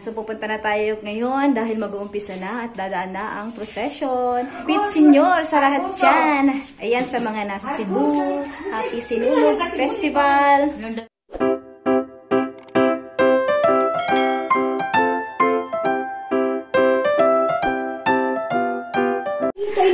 So, pupunta na tayo ngayon dahil mag-uumpisa na at dadaan na ang procession. Pit Senyor sa lahat dyan. Ayan, sa mga nasa Cebu. Happy Sinulog Festival.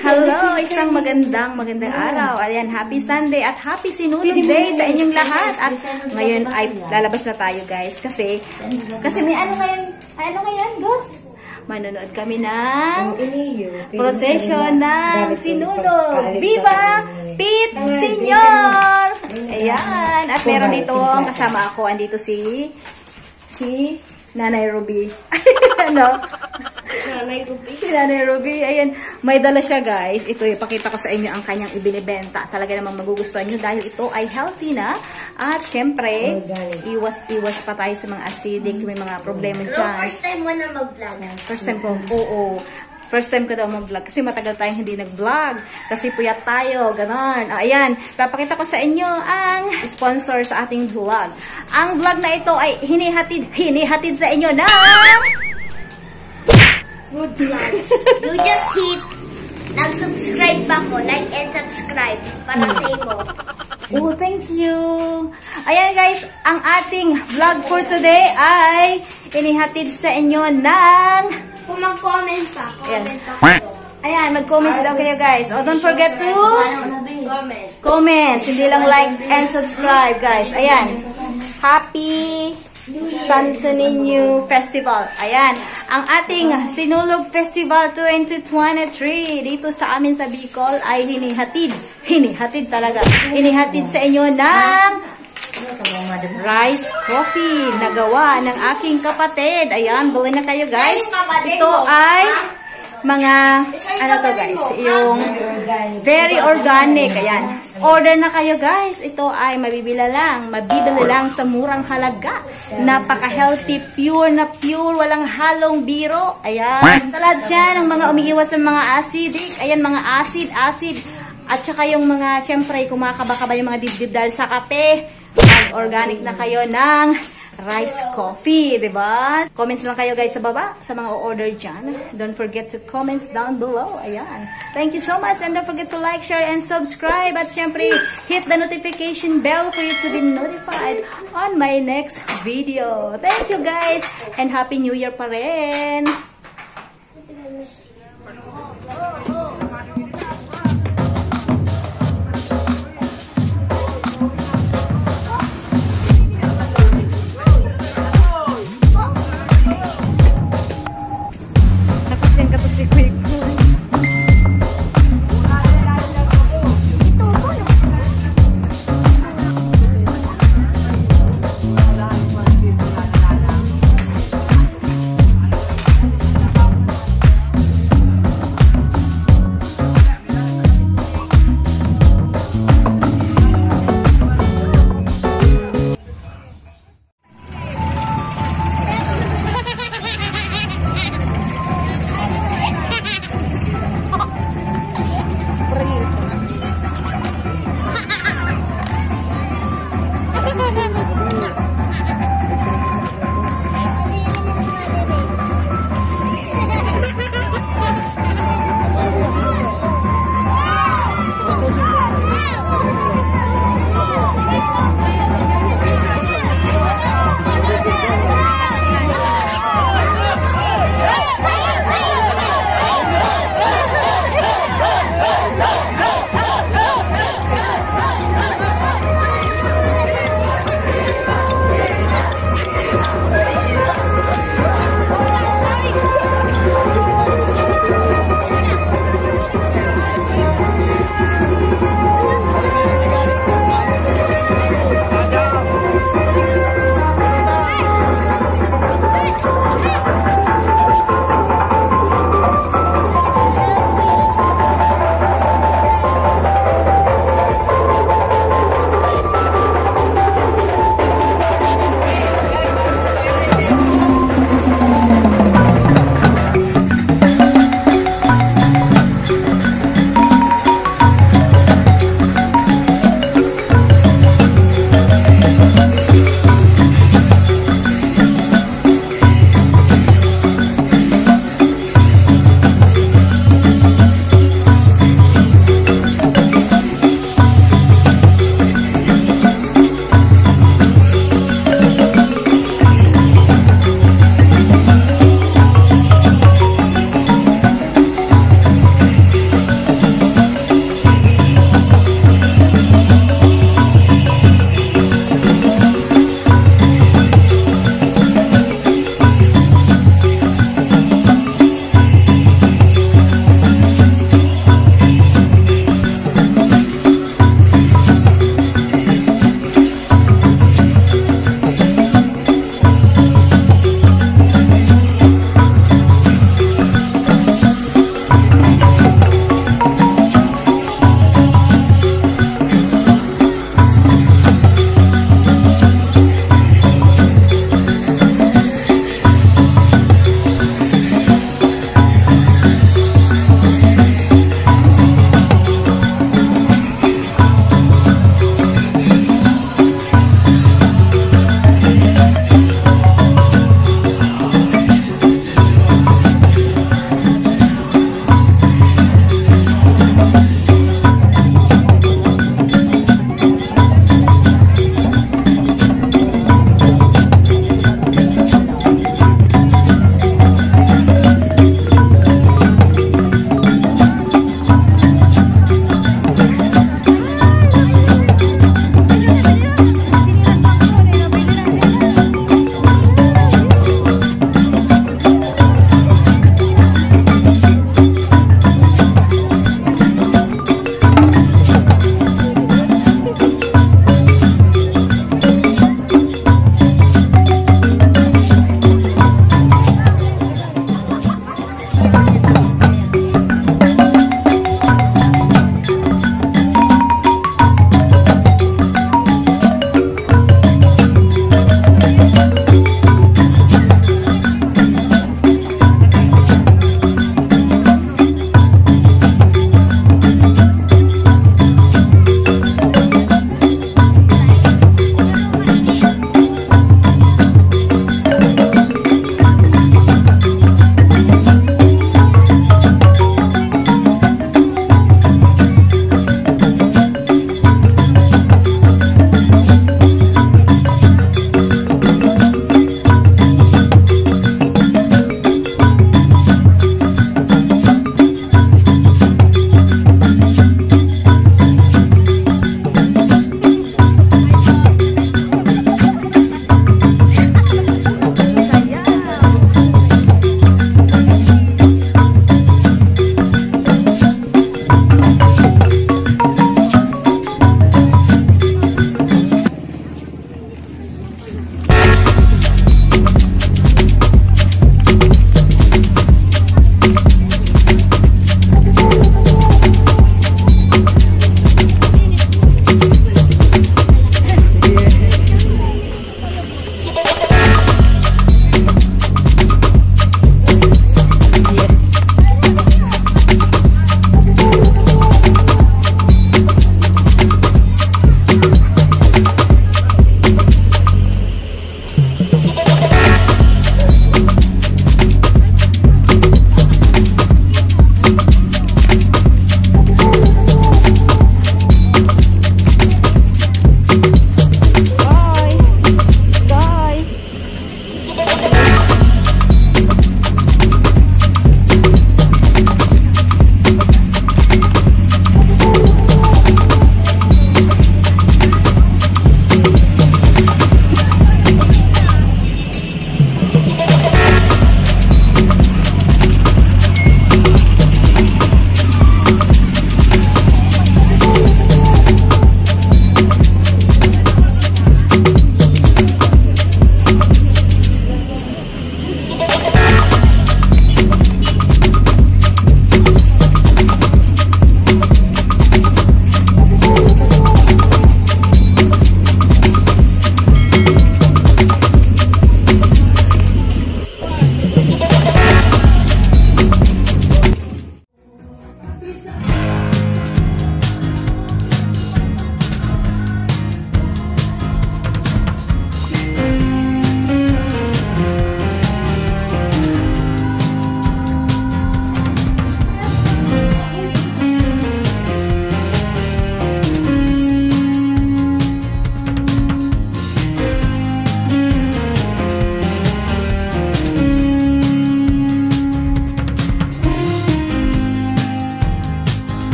Hello! Isang magandang araw. Ayan, happy Sunday at happy Sinulog Day sa inyong lahat. At ngayon ay lalabas na tayo guys. Kasi may ano ngayon, Gus? Manonood kami ng procession ng Sinulog. Viva Pit Senyor! Ayan. At meron ditong kasama ako. Andito si Nanay Ruby. Ano? Nanay Ruby. Ayan. May dala siya guys. Ito, ipakita ko sa inyo ang kanyang ibinibenta. Talaga namang magugustuhan nyo dahil ito ay healthy na. At syempre, iwas pa tayo sa mga acidic. May mga problema dyan. First time mo na mag-vlog. First time ko, oo. First time ko daw mag-vlog. Kasi matagal tayong hindi nag-vlog. Kasi puyat tayo. Ganon. Ayan. Papakita ko sa inyo ang sponsor sa ating vlog. Ang vlog na ito ay hinihatid sa inyo ng Good vlogs. You just hit nag-subscribe pa ko. Like and subscribe. Para sa iyo. Oh, thank you. Ayan guys, ang ating vlog for today ay inihatid sa inyo ng... Kung mag-comment pa, comment pa ko. Ayan, mag-comments daw kayo guys. Oh, don't forget to comments. Hindi lang like and subscribe guys. Ayan. Happy Santo Niño Festival. Ayan. Ang ating Sinulog Festival 2023 dito sa amin sa Bicol ay hinihatid talaga. Hinihatid sa inyo ng rice coffee na gawa ng aking kapatid. Ayan, bili na kayo guys. Ito ay mga, ano to guys, yung very organic. Ayan, order na kayo guys. Ito ay mabibili lang sa murang halaga. Napaka-healthy, pure, walang halong biro. Ayan, talad dyan ang mga umiiwas sa mga acidic. Ayan, mga acid. At saka yung mga, syempre, kumakaba-kaba yung mga dibdib dahil sa kape. Organic na kayo ng rice coffee, diba? Comments lang kayo guys sa baba, sa mga order dyan. Don't forget to comments down below. Ayan. Thank you so much and don't forget to like, share, and subscribe. At syempre, hit the notification bell for you to be notified on my next video. Thank you guys and Happy New Year pa rin!